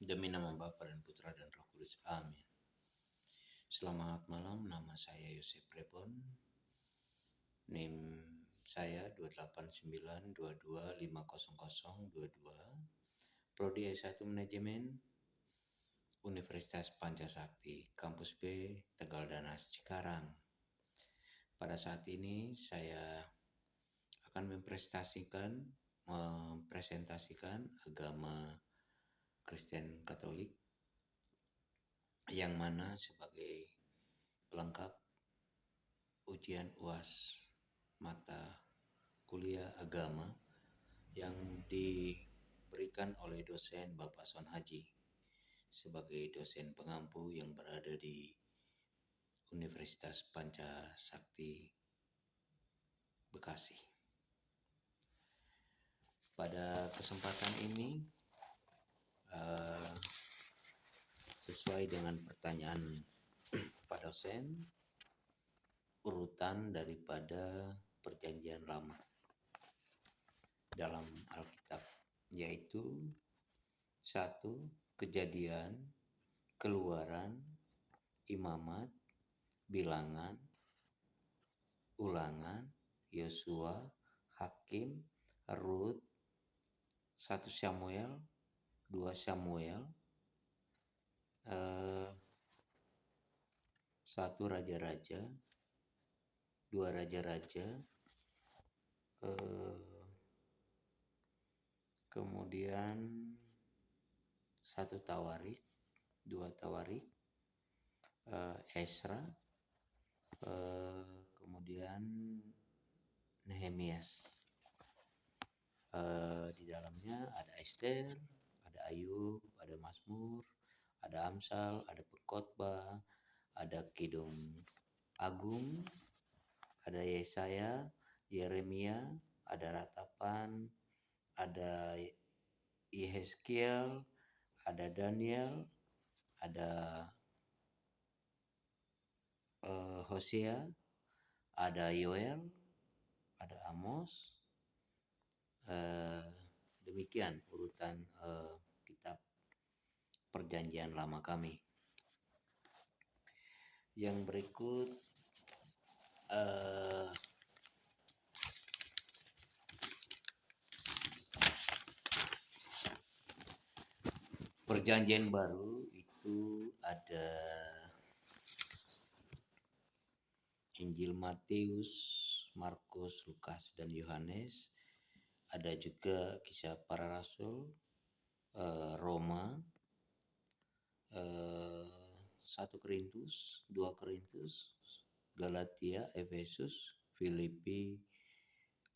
Demi nama Bapa dan Putra dan Roh Kudus. Amin. Selamat malam, nama saya Yosef Rebon. NIM saya 28922500022. Prodi S1 Manajemen Universitas Pancasakti, Kampus B, Tegal Danas, Cikarang. Pada saat ini saya akan mempresentasikan agama Kristen Katolik, yang mana sebagai pelengkap ujian UAS mata kuliah agama yang diberikan oleh dosen Bapak Son Haji sebagai dosen pengampu yang berada di Universitas Pancasakti Bekasi. Pada kesempatan ini sesuai dengan pertanyaan Pak dosen, urutan daripada perjanjian lama dalam Alkitab, yaitu 1. Kejadian, Keluaran, Imamat, Bilangan, Ulangan, Yosua, Hakim, Rut, 1 Samuel, 2 Samuel, 1 Raja-Raja, 2 Raja-Raja, kemudian 1 Tawarik, 2 Tawarik, Esra, kemudian Nehemias. Di dalamnya ada Ester, ada Ayub, ada Mazmur, ada Amsal, ada Pengkhotbah, ada Kidung Agung, ada Yesaya, Yeremia, ada Ratapan, ada Yehezkiel, ada Daniel, ada Hosea, ada Yoel, ada Amos. Demikian urutan kitab perjanjian lama kami. Yang berikut perjanjian baru itu ada Injil Matius, Markus, Lukas, dan Yohanes. Ada juga Kisah Para Rasul, Roma, 1 Korintus, 2 Korintus, Galatia, Efesus, Filipi,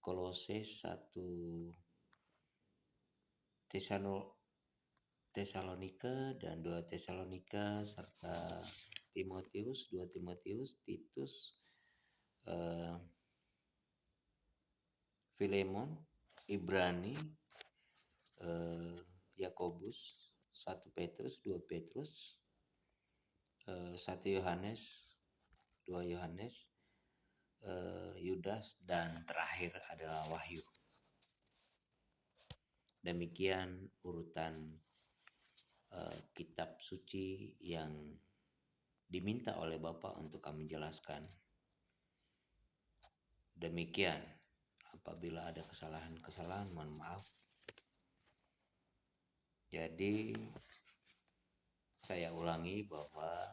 Kolose, 1 Tesalonika dan 2 Tesalonika, serta Timotius, 2 Timotius, Titus, Filemon, Ibrani, Yakobus, 1 Petrus, 2 Petrus, 1 Yohanes, 2 Yohanes, Yudas, dan terakhir adalah Wahyu. Demikian urutan kitab suci yang diminta oleh Bapak untuk kami jelaskan. Demikian, apabila ada kesalahan-kesalahan, mohon maaf. Jadi saya ulangi bahwa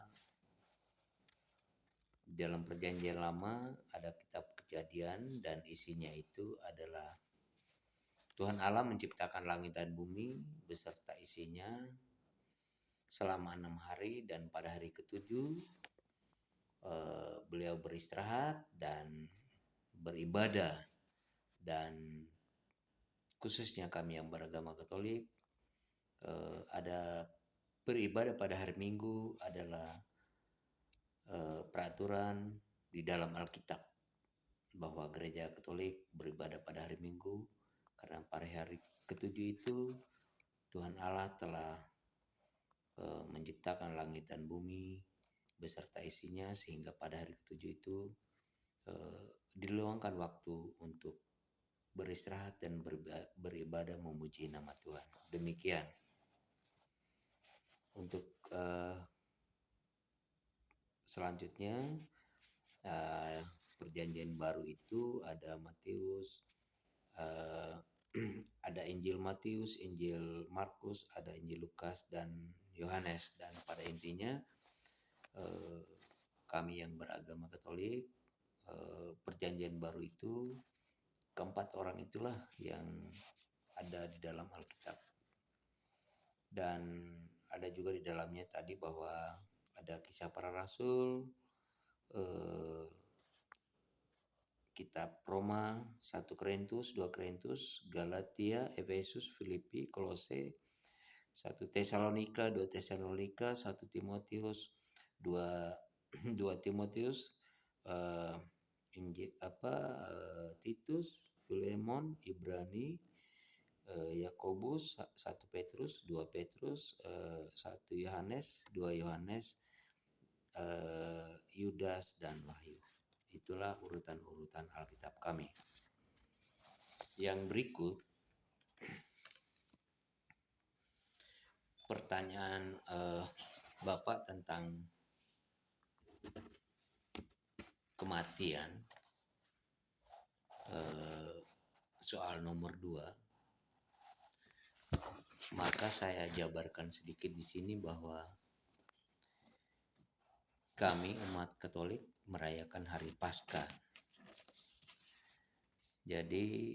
dalam perjanjian lama ada kitab Kejadian, dan isinya itu adalah Tuhan Allah menciptakan langit dan bumi beserta isinya selama 6 hari, dan pada hari ke-7 beliau beristirahat dan beribadah. Dan khususnya kami yang beragama Katolik, ada beribadah pada hari Minggu adalah peraturan di dalam Alkitab bahwa gereja Katolik beribadah pada hari Minggu, karena pada hari ke-7 itu Tuhan Allah telah menciptakan langit dan bumi beserta isinya, sehingga pada hari ke-7 itu diluangkan waktu untuk beristirahat dan beribadah memuji nama Tuhan. Demikian. Untuk selanjutnya, uh, perjanjian baru itu ada Matius, uh, ada Injil Matius, Injil Markus, ada Injil Lukas dan Yohanes. Dan pada intinya uh, kami yang beragama Katolik, perjanjian baru itu keempat orang itulah yang ada di dalam Alkitab. Dan ada juga di dalamnya tadi bahwa ada kisah para rasul, kitab Roma, 1 Korintus, 2 Korintus, Galatia, Efesus, Filipi, Kolose, 1 Tesalonika, 2 Tesalonika, 1 Timotius, 2 2 Timotius, Injil Titus, Filemon, Ibrani, Yakobus, 1 Petrus, 2 Petrus, 1 Yohanes, 2 Yohanes, Yudas dan Wahyu. Itulah urutan-urutan Alkitab kami. Yang berikut pertanyaan Bapak tentang kematian, soal nomor 2. Maka saya jabarkan sedikit di sini bahwa kami umat Katolik merayakan hari Paskah. Jadi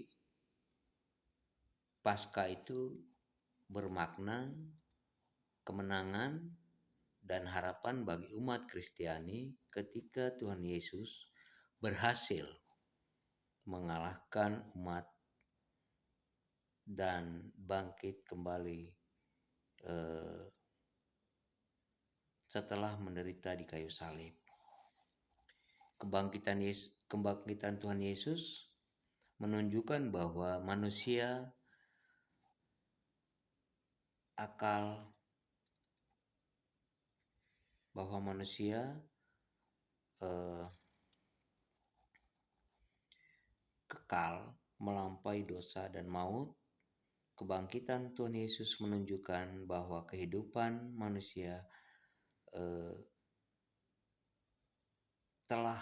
Paskah itu bermakna kemenangan dan harapan bagi umat Kristiani ketika Tuhan Yesus berhasil mengalahkan umat dan bangkit kembali setelah menderita di kayu salib. Kebangkitan Tuhan Yesus menunjukkan bahwa manusia kekal melampaui dosa dan maut. Kebangkitan Tuhan Yesus menunjukkan bahwa kehidupan manusia telah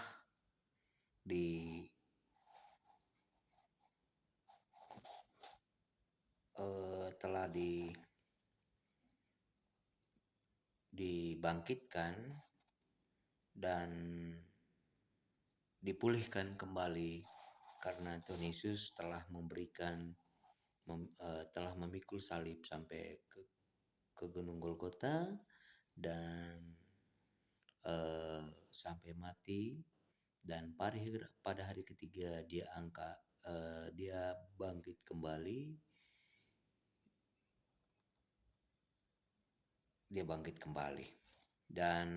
dibangkitkan dan dipulihkan kembali karena Tuhan Yesus telah telah memikul salib sampai ke Gunung Golgota dan sampai mati, dan pada hari ketiga dia bangkit kembali. Dan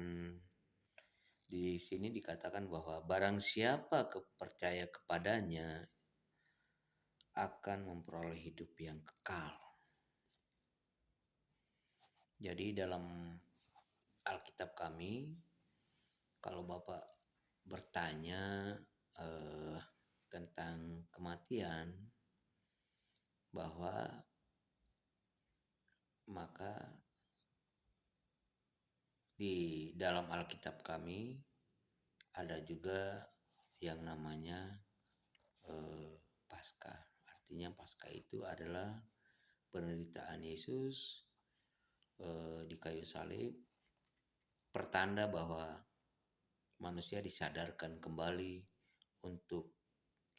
di sini dikatakan bahwa barang siapa percaya kepadanya akan memperoleh hidup yang kekal. Jadi dalam Alkitab kami, kalau Bapak bertanya tentang kematian, maka di dalam Alkitab kami ada juga yang namanya Paskah. Artinya Paskah itu adalah penderitaan Yesus di kayu salib, pertanda bahwa manusia disadarkan kembali untuk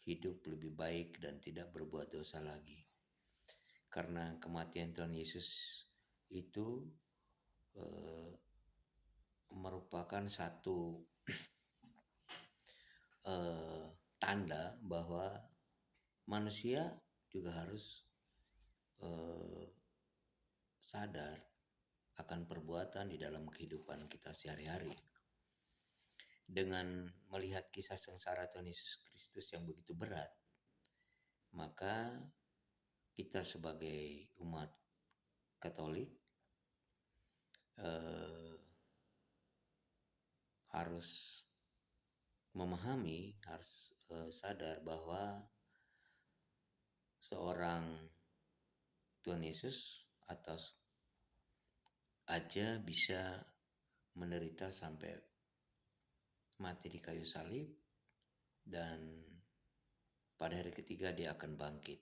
hidup lebih baik dan tidak berbuat dosa lagi. Karena kematian Tuhan Yesus itu merupakan satu tanda bahwa manusia juga harus sadar akan perbuatan di dalam kehidupan kita sehari-hari. Dengan melihat kisah sengsara Tuhan Yesus Kristus yang begitu berat, maka kita sebagai umat Katolik harus memahami, harus sadar bahwa seorang Tuhan Yesus atau aja bisa menderita sampai mati di kayu salib, dan pada hari ketiga dia akan bangkit.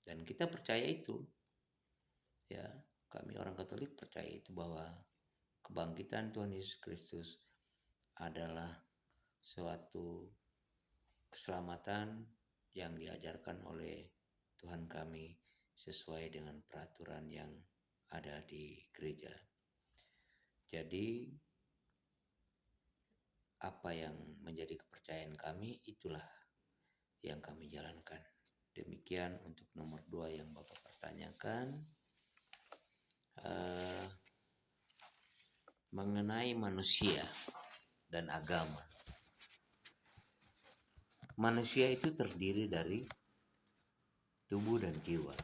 Dan kita percaya itu, ya, kami orang Katolik percaya itu, bahwa kebangkitan Tuhan Yesus Kristus adalah suatu keselamatan yang diajarkan oleh Tuhan kami sesuai dengan peraturan yang ada di gereja. Jadi apa yang menjadi kepercayaan kami, itulah yang kami jalankan. Demikian untuk nomor 2 yang Bapak pertanyakan. Mengenai manusia dan agama. Manusia itu terdiri dari tubuh dan jiwa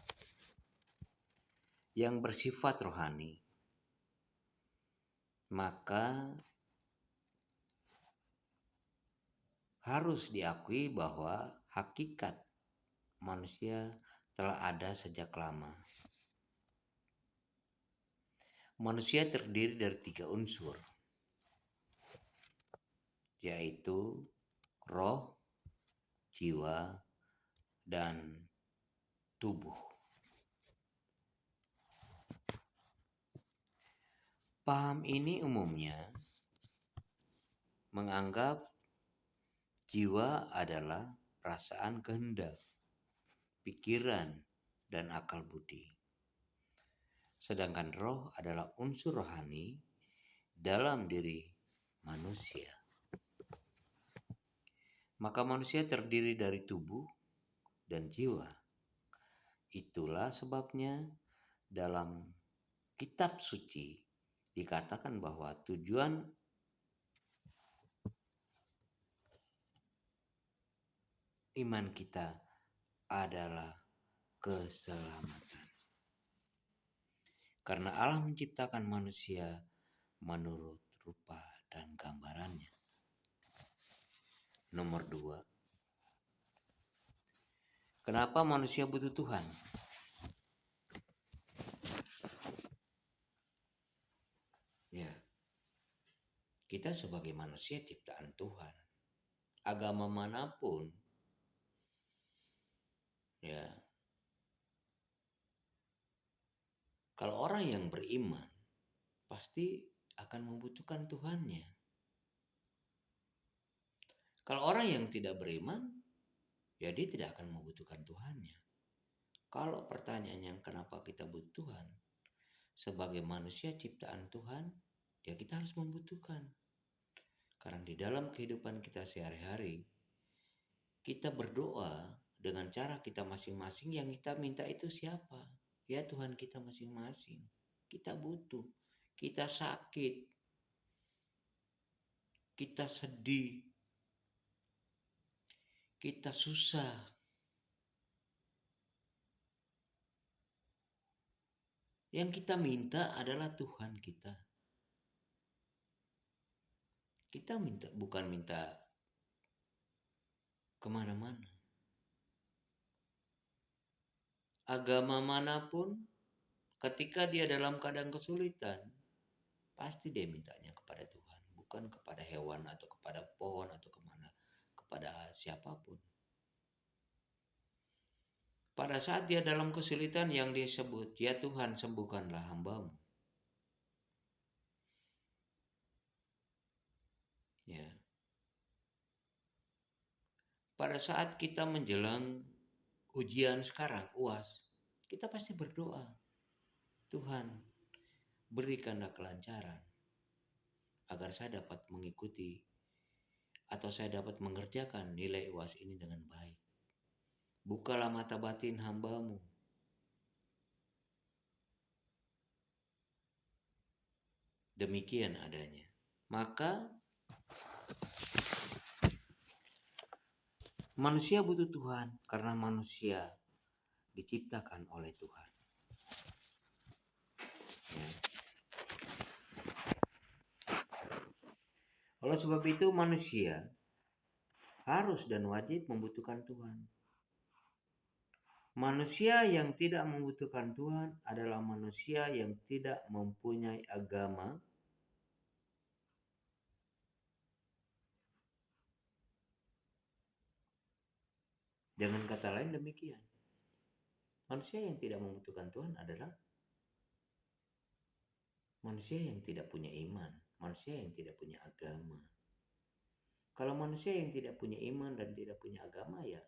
yang bersifat rohani. Maka harus diakui bahwa hakikat manusia telah ada sejak lama. Manusia terdiri dari 3 unsur, yaitu roh, jiwa, dan tubuh. Paham ini umumnya menganggap jiwa adalah perasaan kehendak, pikiran, dan akal budi. Sedangkan roh adalah unsur rohani dalam diri manusia. Maka manusia terdiri dari tubuh dan jiwa. Itulah sebabnya dalam kitab suci dikatakan bahwa tujuan iman kita adalah keselamatan. Karena Allah menciptakan manusia menurut rupa dan gambarannya. Nomor 2. Kenapa manusia butuh Tuhan? Ya, kita sebagai manusia ciptaan Tuhan. Agama manapun, ya, kalau orang yang beriman pasti akan membutuhkan Tuhannya. Kalau orang yang tidak beriman, ya dia tidak akan membutuhkan Tuhannya. Kalau pertanyaannya kenapa kita butuh Tuhan? Sebagai manusia ciptaan Tuhan, ya kita harus membutuhkan. Karena di dalam kehidupan kita sehari-hari, kita berdoa dengan cara kita masing-masing. Yang kita minta itu siapa? Ya Tuhan kita masing-masing. Kita butuh, kita sakit, kita sedih, kita susah. Yang kita minta adalah Tuhan kita. Kita bukan minta kemana-mana. Agama manapun, ketika dia dalam keadaan kesulitan, pasti dia mintanya kepada Tuhan, bukan kepada hewan atau kepada pohon atau kepada siapapun. Pada saat dia dalam kesulitan, yang disebut, ya Tuhan sembuhkanlah hamba-Mu. Ya. Pada saat kita menjelang ujian sekarang, UAS, kita pasti berdoa, Tuhan berikanlah kelancaran agar saya dapat mengikuti atau saya dapat mengerjakan nilai UAS ini dengan baik. Bukalah mata batin hamba-Mu. Demikian adanya. Maka manusia butuh Tuhan karena manusia diciptakan oleh Tuhan. Ya. Oleh sebab itu manusia harus dan wajib membutuhkan Tuhan. Manusia yang tidak membutuhkan Tuhan adalah manusia yang tidak mempunyai agama. Dengan kata lain demikian, manusia yang tidak membutuhkan Tuhan adalah manusia yang tidak punya iman, manusia yang tidak punya agama. Kalau manusia yang tidak punya iman dan tidak punya agama, ya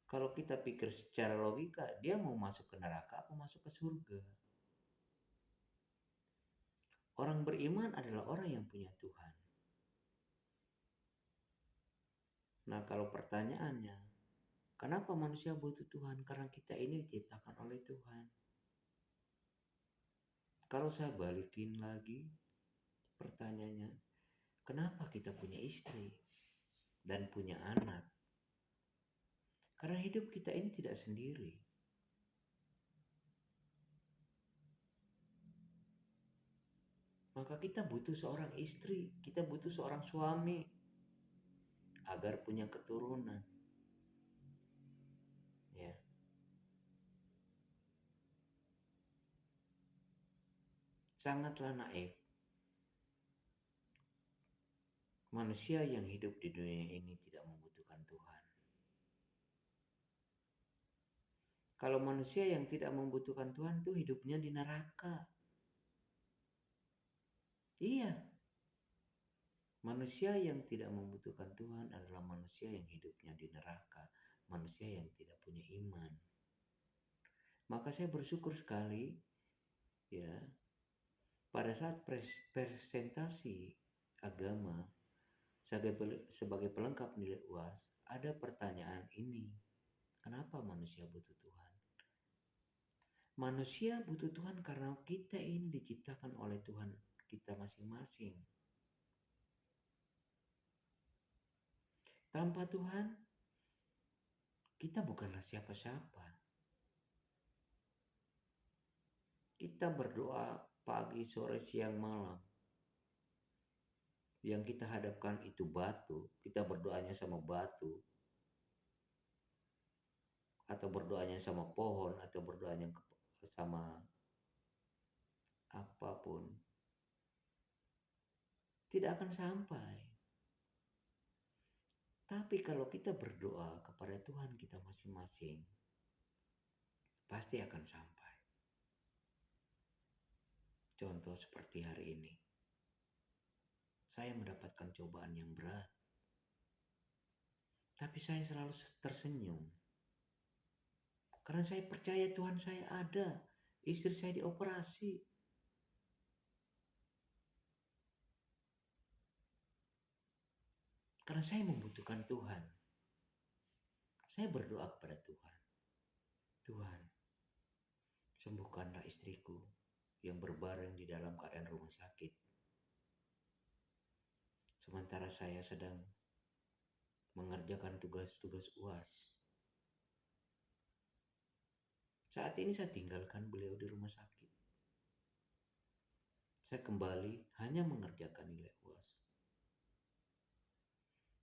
kalau kita pikir secara logika, dia mau masuk ke neraka apa masuk ke surga? Orang beriman adalah orang yang punya Tuhan. Nah, kalau pertanyaannya, kenapa manusia butuh Tuhan? Karena kita ini diciptakan oleh Tuhan. Kalau saya balikin lagi pertanyaannya, kenapa kita punya istri dan punya anak? Karena hidup kita ini tidak sendiri. Maka kita butuh seorang istri, kita butuh seorang suami agar punya keturunan. Ya. Sangatlah naif manusia yang hidup di dunia ini tidak membutuhkan Tuhan. Kalau manusia yang tidak membutuhkan Tuhan tuh hidupnya di neraka. Iya. Manusia yang tidak membutuhkan Tuhan adalah manusia yang hidupnya di neraka, manusia yang tidak punya iman. Maka saya bersyukur sekali ya, pada saat presentasi agama sebagai pelengkap nilai UAS ada pertanyaan ini. Kenapa manusia butuh Tuhan? Manusia butuh Tuhan karena kita ini diciptakan oleh Tuhan kita masing-masing. Tanpa Tuhan, kita bukanlah siapa-siapa. Kita berdoa pagi, sore, siang, malam. Yang kita hadapkan itu batu. Kita berdoanya sama batu. Atau berdoanya sama pohon. Atau berdoanya sama apapun. Tidak akan sampai. Tapi kalau kita berdoa kepada Tuhan kita masing-masing, pasti akan sampai. Contoh seperti hari ini. Saya mendapatkan cobaan yang berat. Tapi saya selalu tersenyum. Karena saya percaya Tuhan saya ada. Istri saya dioperasi. Karena saya membutuhkan Tuhan. Saya berdoa kepada Tuhan. Tuhan, sembuhkanlah istriku yang berbaring di dalam keadaan rumah sakit. Sementara saya sedang mengerjakan tugas-tugas UAS. Saat ini saya tinggalkan beliau di rumah sakit. Saya kembali hanya mengerjakan nilai UAS.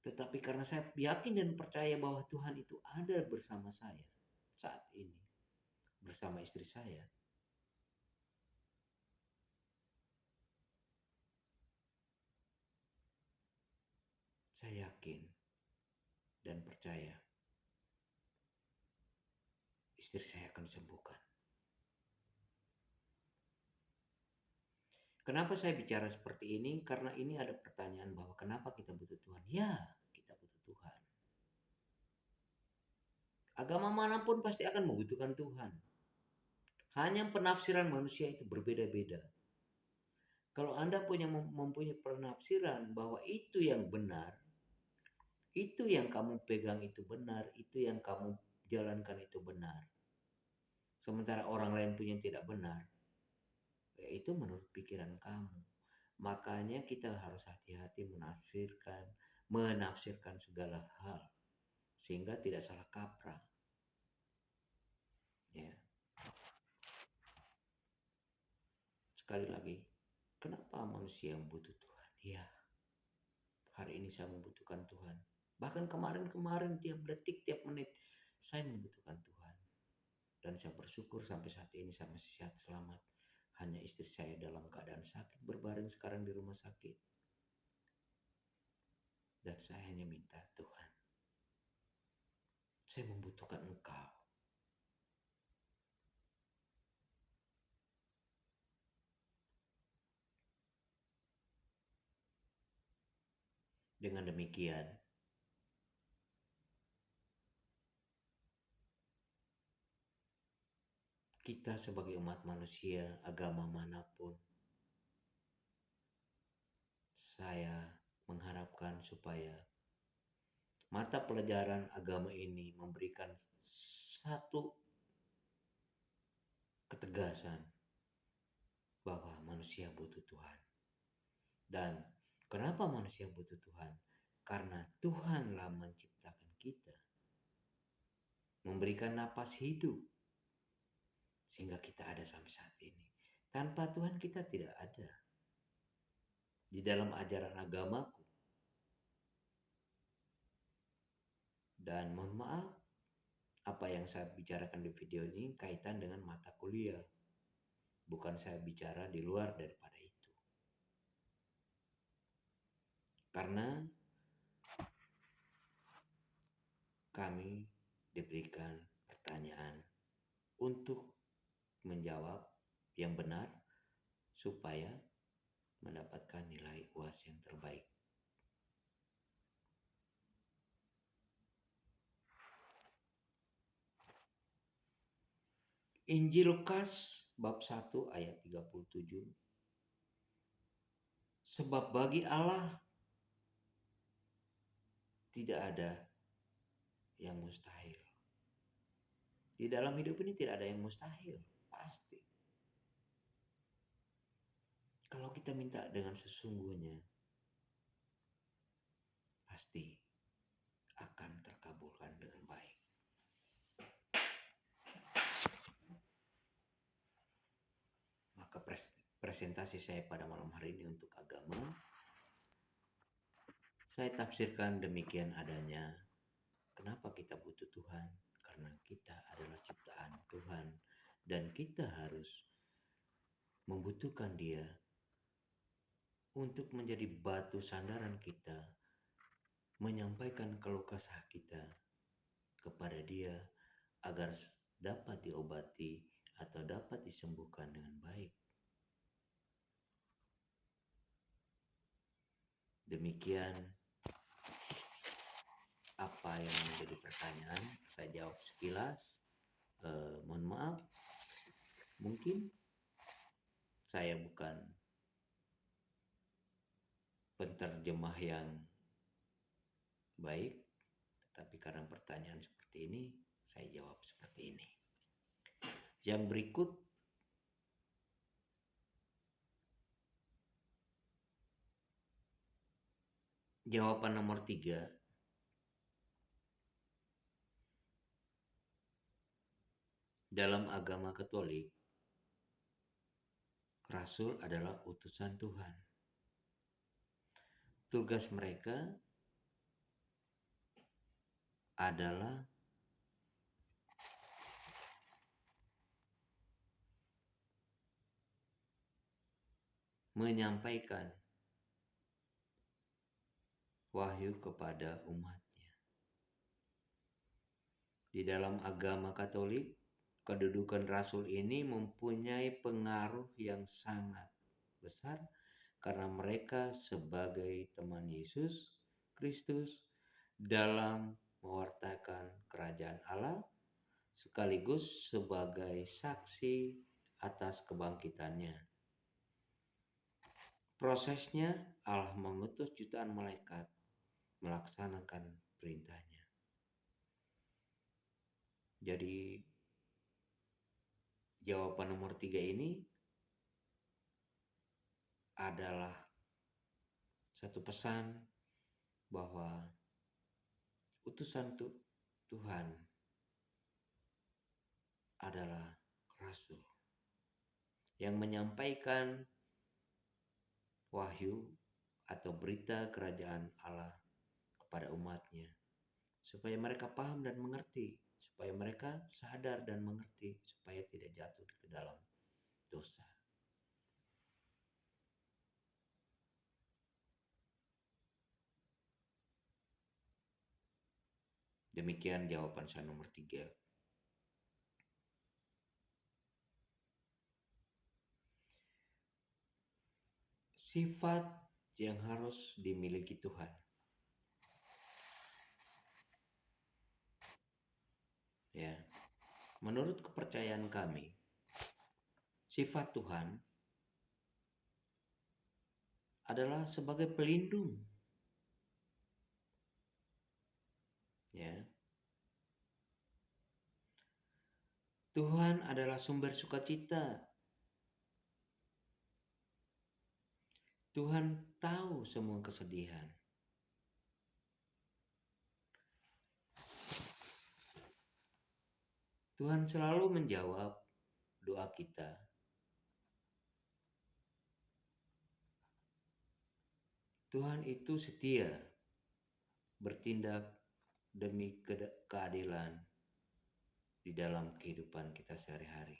Tetapi karena saya yakin dan percaya bahwa Tuhan itu ada bersama saya saat ini, bersama istri saya, saya yakin dan percaya istri saya akan disembuhkan. Kenapa saya bicara seperti ini? Karena ini ada pertanyaan bahwa kenapa kita butuh Tuhan? Ya, kita butuh Tuhan. Agama manapun pasti akan membutuhkan Tuhan. Hanya penafsiran manusia itu berbeda-beda. Kalau Anda mempunyai penafsiran bahwa itu yang benar, itu yang kamu pegang itu benar, itu yang kamu jalankan itu benar. Sementara orang lain punya tidak benar, ya itu menurut pikiran kamu. Makanya kita harus hati-hati menafsirkan segala hal sehingga tidak salah kaprah. Ya. Sekali lagi, kenapa manusia butuh Tuhan? Ya, hari ini ini saya membutuhkan Tuhan. Bahkan kemarin-kemarin tiap detik, tiap menit saya membutuhkan Tuhan. Dan saya bersyukur sampai saat ini saya masih sehat selamat. Hanya istri saya dalam keadaan sakit berbaring sekarang di rumah sakit. Dan saya hanya minta, Tuhan, saya membutuhkan Engkau. Dengan demikian, kita sebagai umat manusia, agama manapun, saya mengharapkan supaya mata pelajaran agama ini memberikan satu ketegasan bahwa manusia butuh Tuhan. Dan kenapa manusia butuh Tuhan? Karena Tuhanlah menciptakan kita, memberikan napas hidup, sehingga kita ada sampai saat ini. Tanpa Tuhan kita tidak ada. Di dalam ajaran agamaku. Dan mohon maaf, apa yang saya bicarakan di video ini kaitan dengan mata kuliah. Bukan saya bicara di luar daripada itu. Karena kami diberikan pertanyaan untuk menjawab yang benar supaya mendapatkan nilai UAS yang terbaik. Injil Lukas bab 1 ayat 37. Sebab bagi Allah tidak ada yang mustahil. Di dalam hidup ini tidak ada yang mustahil, pasti. Kalau kita minta dengan sesungguhnya, pasti akan terkabulkan dengan baik. Maka presentasi saya pada malam hari ini untuk agama, saya tafsirkan demikian adanya. Kenapa kita butuh Tuhan? Karena kita adalah ciptaan Tuhan dan kita harus membutuhkan Dia untuk menjadi batu sandaran kita, menyampaikan keluh kesah kita kepada Dia agar dapat diobati atau dapat disembuhkan dengan baik. Demikian apa yang menjadi pertanyaan, saya jawab sekilas. Mohon maaf, mungkin saya bukan penterjemah yang baik, tetapi karena pertanyaan seperti ini, saya jawab seperti ini. Yang berikut, jawaban nomor 3. Dalam agama Katolik, Rasul adalah utusan Tuhan. Tugas mereka adalah menyampaikan wahyu kepada umatnya. Di dalam agama Katolik, kedudukan Rasul ini mempunyai pengaruh yang sangat besar karena mereka sebagai teman Yesus Kristus dalam mewartakan kerajaan Allah sekaligus sebagai saksi atas kebangkitannya. Prosesnya Allah mengutus jutaan malaikat melaksanakan perintahnya. Jadi jawaban nomor 3 ini adalah satu pesan bahwa utusan Tuhan adalah Rasul yang menyampaikan wahyu atau berita kerajaan Allah kepada umatnya, supaya mereka paham dan mengerti, supaya mereka sadar dan mengerti, supaya tidak jatuh ke dalam dosa. Demikian jawaban saya nomor 3. Sifat yang harus dimiliki Tuhan. Ya, menurut kepercayaan kami, sifat Tuhan adalah sebagai pelindung. Ya. Tuhan adalah sumber sukacita. Tuhan tahu semua kesedihan. Tuhan selalu menjawab doa kita. Tuhan itu setia, bertindak demi keadilan di dalam kehidupan kita sehari-hari.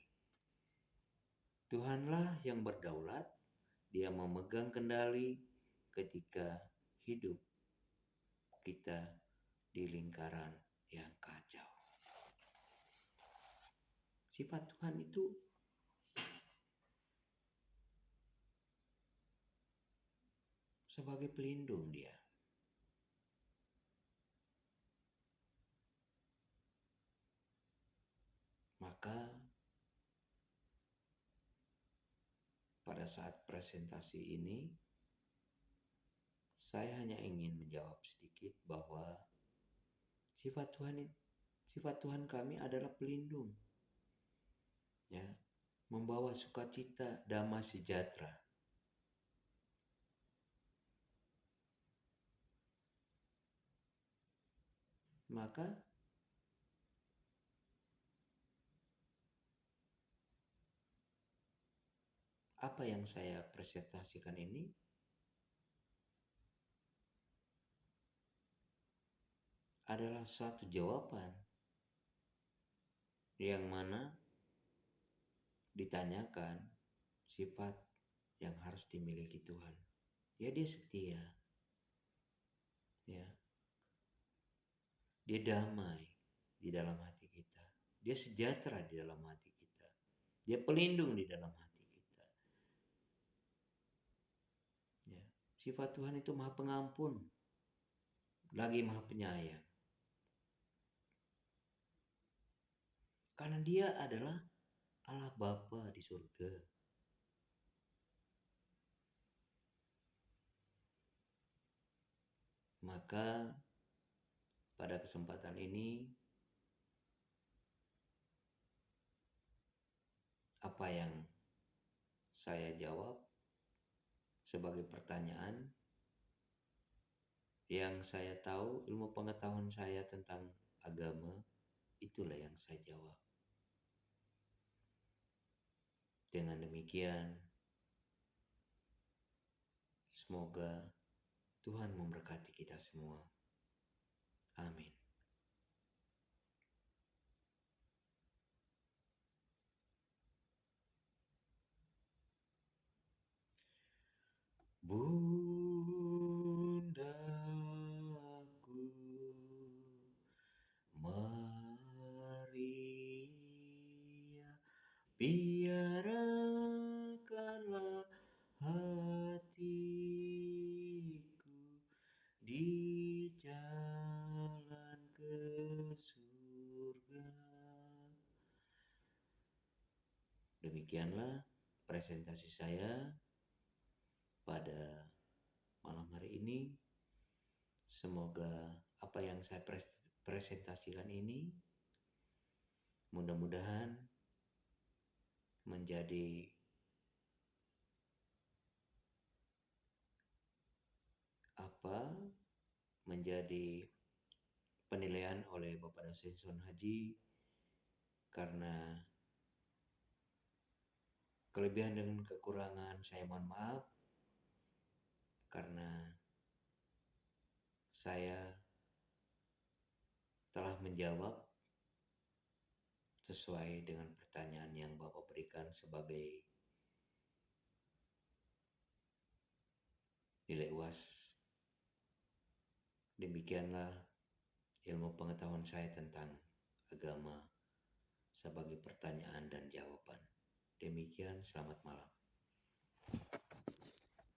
Tuhanlah yang berdaulat, Dia memegang kendali ketika hidup kita di lingkaran yang kacau. Sifat Tuhan itu sebagai pelindung Dia. Maka pada saat presentasi ini, saya hanya ingin menjawab sedikit bahwa sifat Tuhan kami adalah pelindung. Ya, membawa sukacita, damai sejahtera. Maka apa yang saya presentasikan ini adalah suatu jawaban yang mana ditanyakan sifat yang harus dimiliki Tuhan. Ya, Dia setia. Ya. Dia damai di dalam hati kita. Dia sejahtera di dalam hati kita. Dia pelindung di dalam hati kita. Ya. Sifat Tuhan itu Maha Pengampun, lagi Maha Penyayang. Karena Dia adalah Allah Bapa di surga. Maka pada kesempatan ini, apa yang saya jawab sebagai pertanyaan yang saya tahu, ilmu pengetahuan saya tentang agama, itulah yang saya jawab. Dengan demikian, semoga Tuhan memberkati kita semua. Amin. Bundaku Maria, biarkanlah hatiku di jalan ke surga. Demikianlah presentasi saya pada malam hari ini. Semoga apa yang saya presentasikan ini mudah-mudahan menjadi penilaian oleh Bapak Dosen Son Haji, karena kelebihan dan kekurangan saya mohon maaf. karena saya telah menjawab sesuai dengan pertanyaan yang Bapak berikan sebagai nilai UAS. Demikianlah ilmu pengetahuan saya tentang agama sebagai pertanyaan dan jawaban. Demikian, selamat malam.